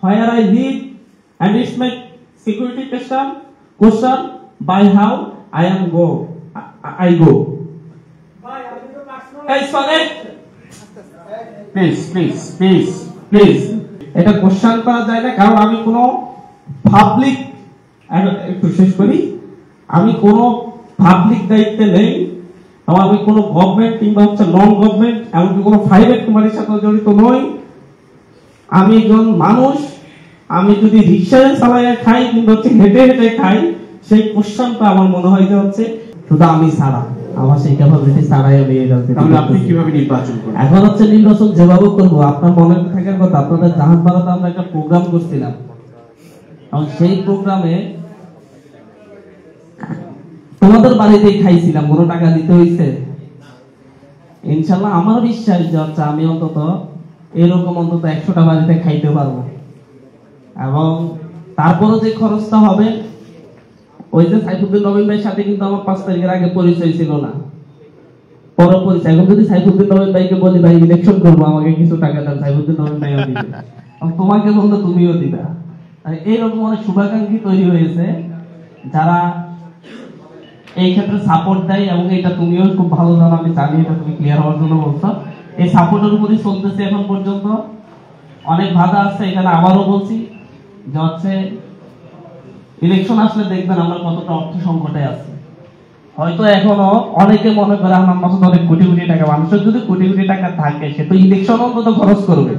where I live, and it's my security question by how I am go. I go. Hey, Sonet. Please. এটা question করা যায় না, কারণ আমি কোনো পাবলিক একটু শেষ করি, আমি কোনো পাবলিক দায়িত্বে নেই, আমি কোনো গভর্নমেন্ট কিংবা হচ্ছে নন গভর্নমেন্ট এমনকি কোনো প্রাইভেট কোম্পানির সাথে জড়িত নই। আমি একজন মানুষ, আমি যদি রিক্সায় চালাইয়া খাই কিংবা হচ্ছে হেঁটে হেঁটে খাই, সেই কোশ্চেনটা আমার মনে হয় যে হচ্ছে শুধু আমি ছাড়া, আমার সেই ক্যাপাবিলিটি ছাড়াই আমি এই রাজনীতি। তাহলে আপনি কিভাবে নির্বাচন করবেন? এখন হচ্ছে নির্বাচন যেভাবে করবো, আপনার মনে থাকার কথা, আপনাদের জাহাজপাড়াতে আমরা একটা প্রোগ্রাম করছিলাম, এবং সেই প্রোগ্রামে তোমাদের বাড়িতেই খাইছিলাম, কোনো টাকা দিতে হইছে। ইনশাল্লাহ আমার বিশ্বাস যে হচ্ছে আমি অন্তত এরকম অন্তত 100টা বাড়িতে খাইতে পারবো, এবং তারপরে যে খরচটা হবে, ওই যে সাইফুদ্দিন নবীন ভাইয়ের সাথে কিন্তু আমার 5 তারিখের আগে পরিচয় ছিল না, পরে পরিচয়। এখন যদি সাইফুদ্দিন নবীন ভাইকে বলি ভাই ইলেকশন করবো, আমাকে কিছু টাকা দেন, সাইফুদ্দিন নবীন ভাইও দিবে, তোমাকে বললে তুমিও দিবা। এইরকম অনেক শুভাকাঙ্ক্ষী তৈরি হয়েছে যারা এই ক্ষেত্রে সাপোর্ট দেয়, এবং এটা তুমিও খুব ভালো জানো, আমি জানি, এটা তুমি ক্লিয়ার হওয়ার জন্য বলছো। এই সাপোর্টের উপরই চলতেছে এখন পর্যন্ত, অনেক বাধা আছে। এখানে আবারও বলছি যে হচ্ছে ইলেকশন আসলে দেখবেন আমরা কতটা অর্থ সংকটে আছে। হয়তো এখনো অনেকে মনে করে আমার মাসে অনেক কোটি কোটি টাকা, মানুষের যদি কোটি কোটি টাকা থাকে সে তো ইলেকশন অন্তত খরচ করবে।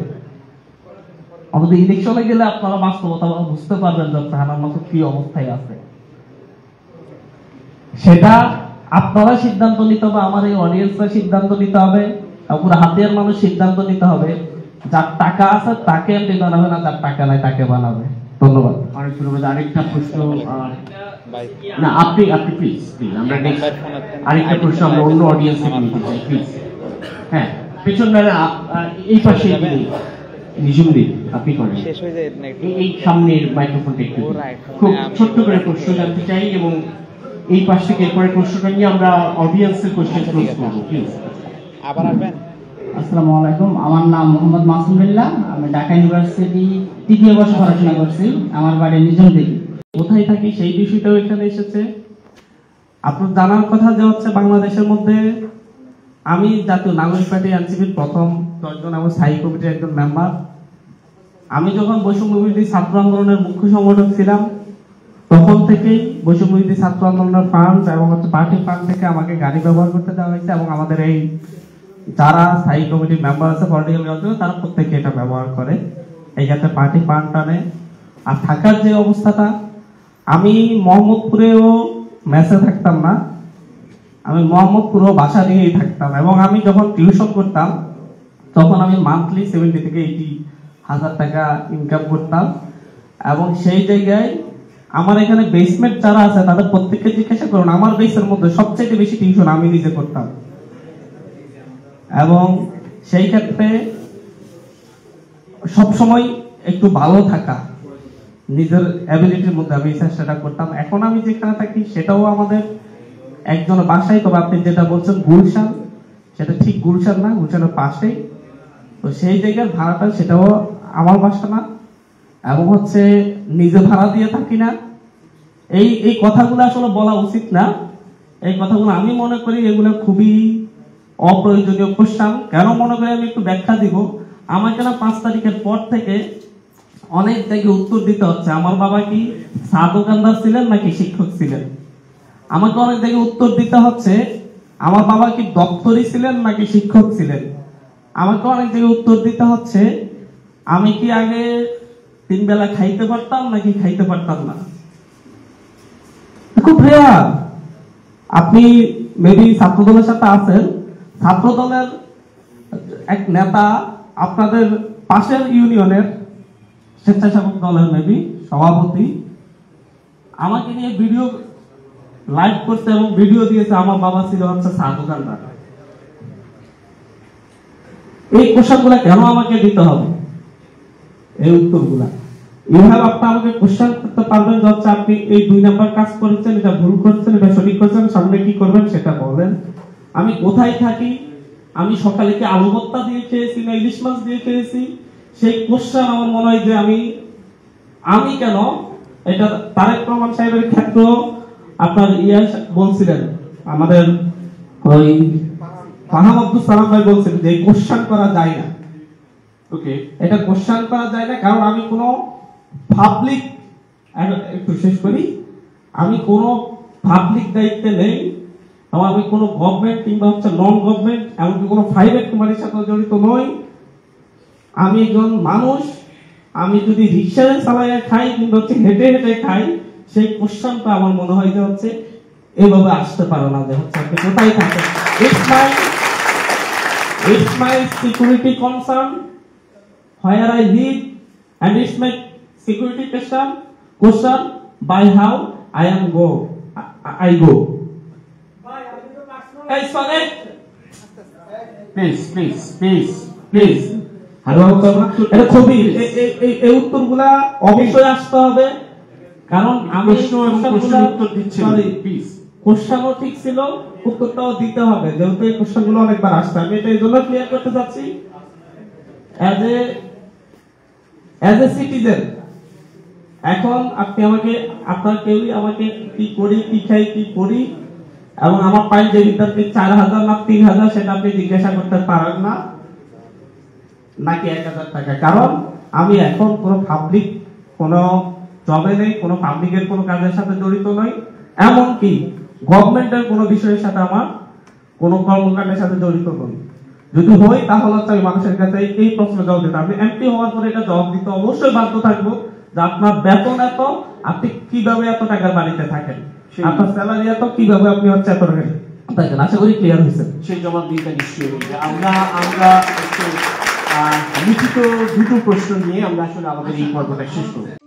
অন্তত ইলেকশনে গেলে আপনারা বাস্তবতা বুঝতে পারবেন যে হানান মাসুদ কি অবস্থায় আছে। সেটা আপনারা সিদ্ধান্ত নিতে হবে, আমার এই অডিয়েন্সরা সিদ্ধান্ত নিতে হবে, পুরো হাতিয়ার মানুষ সিদ্ধান্ত নিতে হবে। যার টাকা আছে তাকে এমপি বানাবে না, যার টাকা নাই তাকে বানাবে। ধন্যবাদ। অনেক ধন্যবাদ। আরেকটা প্রশ্ন, না আপনি প্লিজ আমরা আরেকটা প্রশ্ন আমরা অন্য অডিয়েন্সে নিতে চাই প্লিজ। হ্যাঁ, পেছনে এই পাশে নিজুমদিন আপনি করেন, এই সামনের মাইক্রোফোনটা একটু খুব ছোট্ট করে প্রশ্ন জানতে চাই, এবং এই পাশ থেকে এরপরে প্রশ্নটা নিয়ে আমরা অডিয়েন্সের কোশ্চেন ক্লোজ করবো প্লিজ। আবার আসবেন। আসসালামু আলাইকুম, আমার নাম মোহাম্মদ মাসুম বিল্লাহ, আমি ঢাকা ইউনিভার্সিটি 3য় বর্ষে পড়াশোনা করছি, আমার বাড়ি নিজমদিঘি। কোথায় থাকি সেই বিষয়টাও এখানে এসেছে। আপনার জানার কথা যে হচ্ছে বাংলাদেশের মধ্যে আমি জাতীয় নাগরিক পার্টি এনসিপির প্রথম 10 জন এবং স্থায়ী কমিটির একজন মেম্বার। আমি যখন বৈষম্য বিরোধী ছাত্র আন্দোলনের মুখ্য সংগঠক ছিলাম, তখন থেকেই বৈষম্য বিরোধী ছাত্র আন্দোলনের ফান্ড এবং হচ্ছে পার্টি ফান্ড থেকে আমাকে গাড়ি ব্যবহার করতে দেওয়া হয়েছে, এবং আমাদের এই যারা স্থায়ী কমিটির মেম্বার আছে পলিটিক্যাল অঞ্চলে তারা প্রত্যেকে এটা ব্যবহার করে, এই ক্ষেত্রে পার্টি ফান্ড টানে। আর থাকার যে অবস্থাটা, আমি মোহাম্মদপুরেও মেসে থাকতাম না, আমি মোহাম্মদপুরেও বাসা নিয়েই থাকতাম, এবং আমি যখন টিউশন করতাম তখন আমি মান্থলি 70 থেকে 80 হাজার টাকা ইনকাম করতাম। এবং সেই জায়গায় আমার এখানে বেসমেন্ট যারা আছে তাদের প্রত্যেককে জিজ্ঞাসা করুন, আমার বেসের মধ্যে সবচেয়ে বেশি টিউশন আমি নিজে করতাম। এবং সেই ক্ষেত্রে সবসময় একটু ভালো থাকা, নিজের অ্যাবিলিটির মধ্যে আমি চেষ্টাটা করতাম। এখন আমি যেখানে থাকি সেটাও আমাদের একজনের বাসায়, তবে আপনি যেটা বলছেন গুলশান, সেটা ঠিক গুলশান না, গুলশানের পাশেই। তো সেই জায়গার ভাড়াটা সেটাও আমার বাসা না, এবং হচ্ছে নিজে ভাড়া দিয়ে থাকি না। এই কথাগুলো আসলে বলা উচিত না, এই কথাগুলো আমি মনে করি এগুলো খুবই অপ্রয়োজনীয় কোশ্চেন। কেন মনে করি আমি একটু ব্যাখ্যা দিব। আমাকে না 5 তারিখের পর থেকে অনেক জায়গায় উত্তর দিতে হচ্ছে, আমার বাবা কি চা দোকানদার ছিলেন নাকি শিক্ষক ছিলেন। আমাকে অনেক জায়গায় উত্তর দিতে হচ্ছে, আমার বাবা কি দপ্তরি ছিলেন নাকি শিক্ষক ছিলেন। আমাকে অনেক জায়গায় উত্তর দিতে হচ্ছে, আমি কি আগে 3 বেলা খাইতে পারতাম নাকি খাইতে পারতাম না। খুব রেয়ার। আপনি মেবি ছাত্রদলের সাথে আছেন, ছাত্রদলের এক নেতা আপনাদের পাশের ইউনিয়নের স্বেচ্ছাসেবক দলের মেবি সভাপতি আমাকে নিয়ে ভিডিও লাইভ করতে এবং ভিডিও দিয়েছে, আমার বাবা ছিল হচ্ছে চা দোকানদার। এই কোশ্চেনগুলা কেন আমাকে দিতে হবে, এই উত্তরগুলা এইভাবে আপনি আমাকে কোশ্চেন করতে পারবেন যে হচ্ছে আপনি এই 2 নাম্বার কাজ করেছেন, এটা ভুল করেছেন, এটা সঠিক করেছেন, সামনে কি করবেন সেটা বলেন। আমি কোথায় থাকি, আমি সকালে কি আলু ভর্তা দিয়ে খেয়েছি না ইলিশ মাছ দিয়ে খেয়েছি, সেই কোশ্চেন আমার মনে হয় যে আমি আমি কেন, এটা তারেক রহমান সাহেবের ক্ষেত্রে আপনার বলছিলেন, আমাদের ওই ফাহাম আব্দুল সালাম ভাই বলছিলেন যে কোশ্চেন করা যায় না। ওকে, এটা কোশ্চেন করা যায় না, কারণ আমি কোনো পাবলিক, একটু শেষ করি, আমি কোনো পাবলিক দায়িত্বে নেই, এবং আমি কোনো গভর্নমেন্ট কিংবা হচ্ছে নন গভর্নমেন্ট এমনকি কোনো প্রাইভেট কোম্পানির সাথে জড়িত নই। আমি একজন মানুষ, আমি যদি রিক্সায় চালাইয়া খাই কিংবা হচ্ছে হেঁটে হেঁটে খাই, সেই কোশ্চেনটা আমার মনে হয় যে হচ্ছে এভাবে আসতে পারে না, যে হচ্ছে আপনি কোথায় থাকেন। It's my security concern where I live, and it's my security question by how I go. Hey, sorry. Please এটা খুবই এই উত্তরগুলা অবশ্যই আসতে হবে, কারণ আমি প্রশ্নের উত্তর দিচ্ছি। প্লিজ, কোশ্চেনও ঠিক ছিল, উত্তরটাও দিতে হবে, যেহেতু এই কোশ্চেনগুলো অনেকবার আসছে। আমি এটা এই জন্য ক্লিয়ার করতে চাচ্ছি, অ্যাজ এ সিটিজেন, এখন আপনি আমাকে, আপনার কেউই আমাকে কি করি, কি খাই, কি করি, এবং আমার পাই যে বিদ্যার্থী 4,000 না 3,000 সেটা আপনি জিজ্ঞাসা করতে পারেন না, নাকি 1,000 টাকা। কারণ আমি এখন কোনো পাবলিক কোনো জবে নেই, কোনো পাবলিকের কোনো কাজের সাথে জড়িত নই, এমনকি গভর্নমেন্টের কোনো বিষয়ের সাথে আমার কোনো কর্মকাণ্ডের সাথে জড়িত নই। যদি হই তাহলে হচ্ছে আমি মানুষের কাছে এই প্রশ্ন জবাব দিতে, আমি এমপি হওয়ার পরে এটা জবাব দিতে অবশ্যই বাধ্য থাকবো যে আপনার বেতন এত, আপনি কিভাবে এত টাকার বাড়িতে থাকেন, আপনার স্যালারি এত, কিভাবে আপনি হচ্ছে এত টাকা থাকেন। আশা করি ক্লিয়ার হয়েছে। সেই জবাব দিতে নিশ্চয়ই হয়েছে। আমরা লিখিত দুটো প্রশ্ন নিয়ে আমরা আসলে আমাদের এই পর্বটা শেষ করব।